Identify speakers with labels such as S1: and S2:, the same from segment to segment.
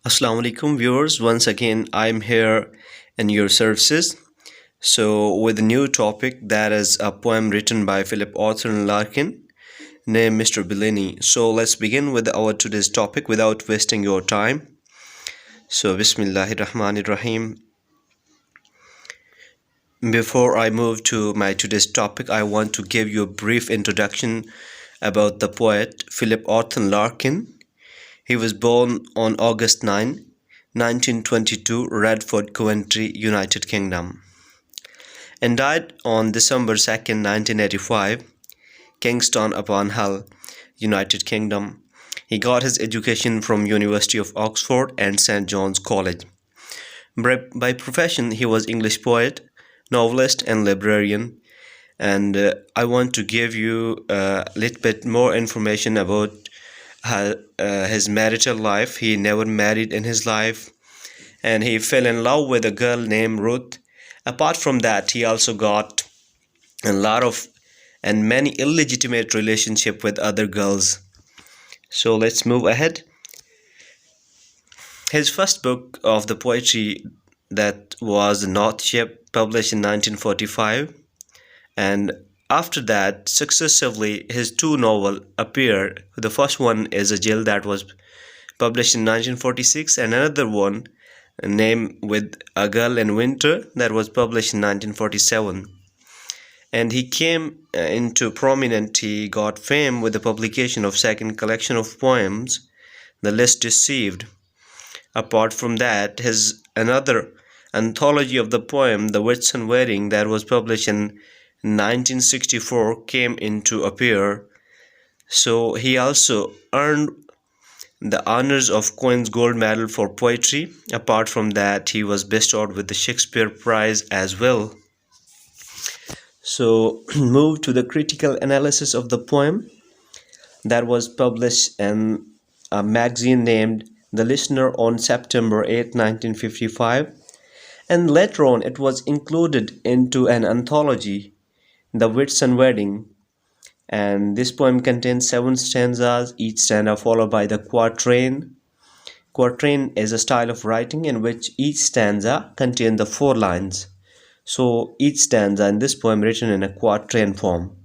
S1: Assalamu alaikum viewers. Once again, I'm here in your services. So, with a new topic that is a poem written by Philip Arthur Larkin named Mr.Bleany. So, let's begin with our today's topic without wasting your time. So, Bismillahirrahmanirrahim. Before I move to my today's topic, I want to give you a brief introduction about the poet Philip Arthur Larkin. He was born on August 9, 1922, Radford, Coventry, United Kingdom, and died on December 2nd, 1985, Kingston upon Hull, United Kingdom. He got his education from University of Oxford and St. John's College. By profession, he was English poet, novelist, and librarian. And I want to give you a little bit more information about his marital life. He never married in his life, and he fell in love with a girl named Ruth. Apart from that, he also got a lot of and many illegitimate relationship with other girls. So let's move ahead. His first book of the poetry, that was North Ship, published in 1945, and after that successively his two novels appeared. The first one is A Jill, that was published in 1946, and another one named With a Girl in Winter, that was published in 1947. And he came into prominent, he got fame with the publication of second collection of poems, The List Deceived. Apart from that, his another anthology of the poem, The Whitsun Wedding, that was published in 1964, came into appear. So he also earned the honors of Queen's Gold Medal for poetry. Apart from that, he was bestowed with the Shakespeare Prize as well. So move to the critical analysis of the poem, that was published in a magazine named The Listener on September 8, 1955, and later on it was included into an anthology, The Whitsun Wedding. And this poem contains 7 stanzas, each stanza followed by the quatrain. Quatrain is a style of writing in which each stanza contains the 4 lines. So each stanza in this poem written in a quatrain form.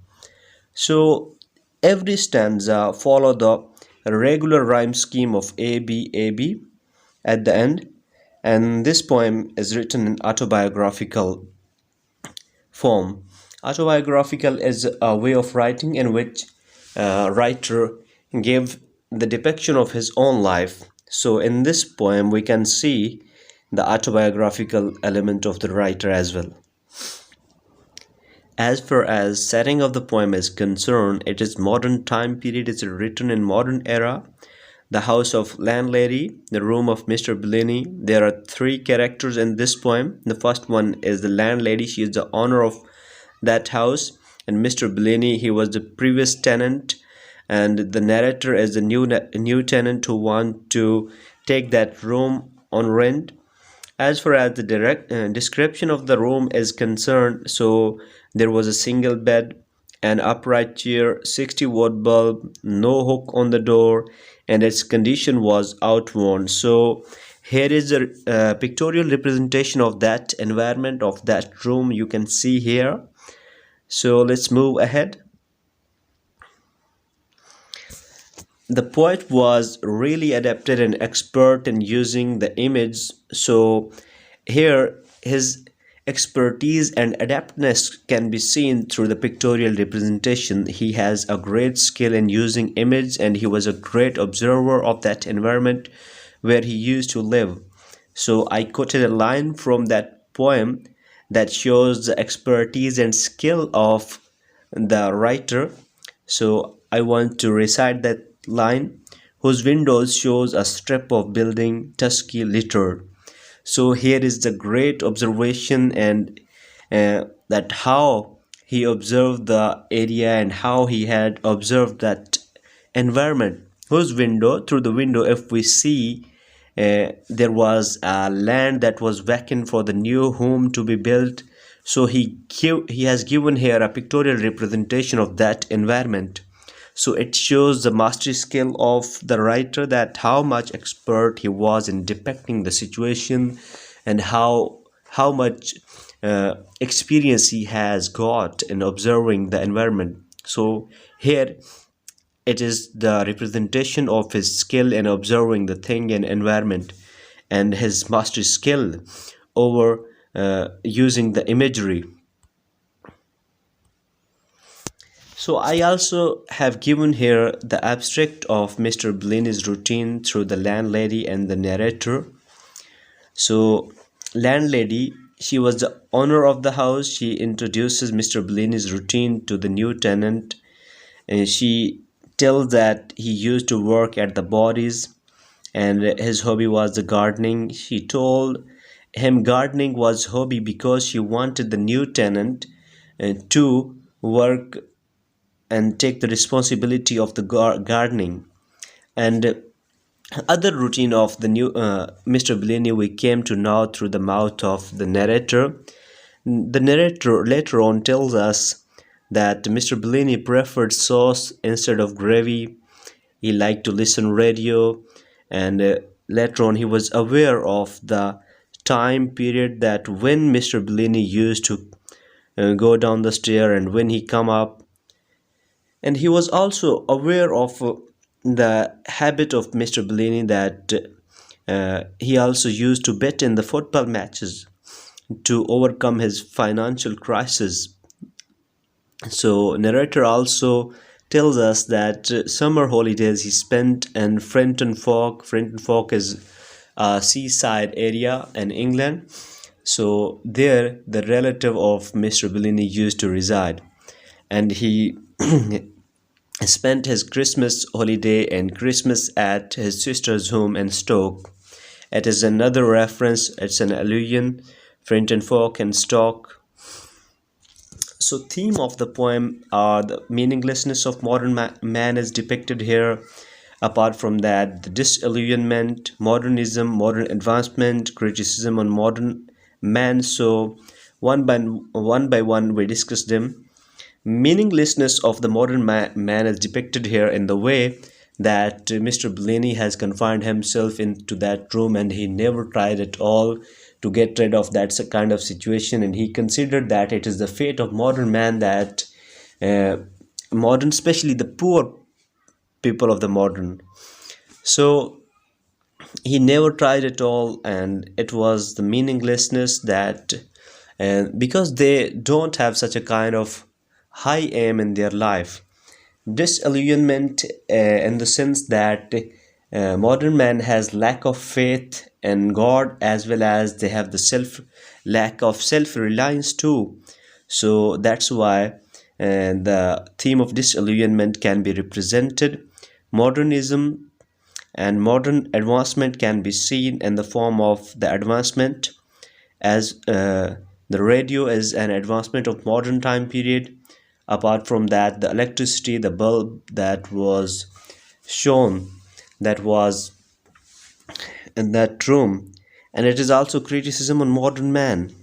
S1: So every stanza follow the regular rhyme scheme of A B A B at the end, and this poem is written in autobiographical form. Autobiographical is a way of writing in which a writer gave the depiction of his own life. So in this poem we can see the autobiographical element of the writer as well. As far as setting of the poem is concerned, it is modern time period. It's written in modern era. The house of landlady, the room of Mr.Bleany. There are 3 characters in this poem. The first one is the landlady. She is the owner of that house, and Mr.Bleany, he was the previous tenant, and the narrator is the new tenant who want to take that room on rent. As far as the direct description of the room is concerned, so there was a single bed, an upright chair, 60-watt bulb, no hook on the door, and its condition was outworn. So here is a pictorial representation of that environment of that room, you can see here. So let's move ahead. The poet was really adapted and expert in using the image. So here his expertise and adaptness can be seen through the pictorial representation. He has a great skill in using image, and he was a great observer of that environment where he used to live. So I quoted a line from that poem that shows the expertise and skill of the writer. So I want to recite that line: whose windows shows a strip of building tusky littered. So here is the great observation, and that how he observed the area and how he had observed that environment. Whose window, through the window if we see, there was a land that was vacant for the new home to be built. So he has given here a pictorial representation of that environment. So it shows the mastery skill of the writer, that how much expert he was in depicting the situation, and how much experience he has got in observing the environment. So here it is the representation of his skill in observing the thing and environment, and his mastery skill over using the imagery. So I also have given here the abstract of Mr. Bleany's routine through the landlady and the narrator. So landlady, she was the owner of the house. She introduces Mr. Bleany's routine to the new tenant, and she tells that he used to work at the bodies and his hobby was the gardening. She told him gardening was hobby because she wanted the new tenant to work and take the responsibility of the gardening. And other routine of the new Mr. Bleany we came to know through the mouth of the narrator. The narrator later on tells us that Mr. Bleany preferred sauce instead of gravy. He liked to listen radio, and later on he was aware of the time period that when Mr. Bleany used to go down the stair and when he come up. And he was also aware of the habit of Mr. Bleany, that he also used to bet in the football matches to overcome his financial crisis. So narrator also tells us that summer holidays he spent in Frenton Falk. Frenton Falk is a seaside area in England. So there the relative of Mr. Bleany used to reside, and he spent his Christmas holiday and Christmas at his sister's home in Stoke. It is another reference, it's an allusion, Frenton Falk and Stoke. So theme of the poem are the meaninglessness of modern man is depicted here. Apart from that, the disillusionment, modernism, modern advancement, criticism on modern man. So one by one we discuss them. Meaninglessness of the modern man is depicted here in the way that Mr. Bleany has confined himself into that room, and he never tried at all to get rid of that kind of situation, and he considered that it is the fate of modern man that modern, especially the poor people of the modern. So he never tried at all, and it was the meaninglessness that because they don't have such a kind of high aim in their life. Disillusionment in the sense that modern man has lack of faith in God, as well as they have the lack of self-reliance too. So that's why the theme of disillusionment can be represented. Modernism and modern advancement can be seen in the form of the advancement, as the radio is an advancement of modern time period. Apart from that, the electricity, the bulb that was shown, that was in that room, and it is also criticism on modern man.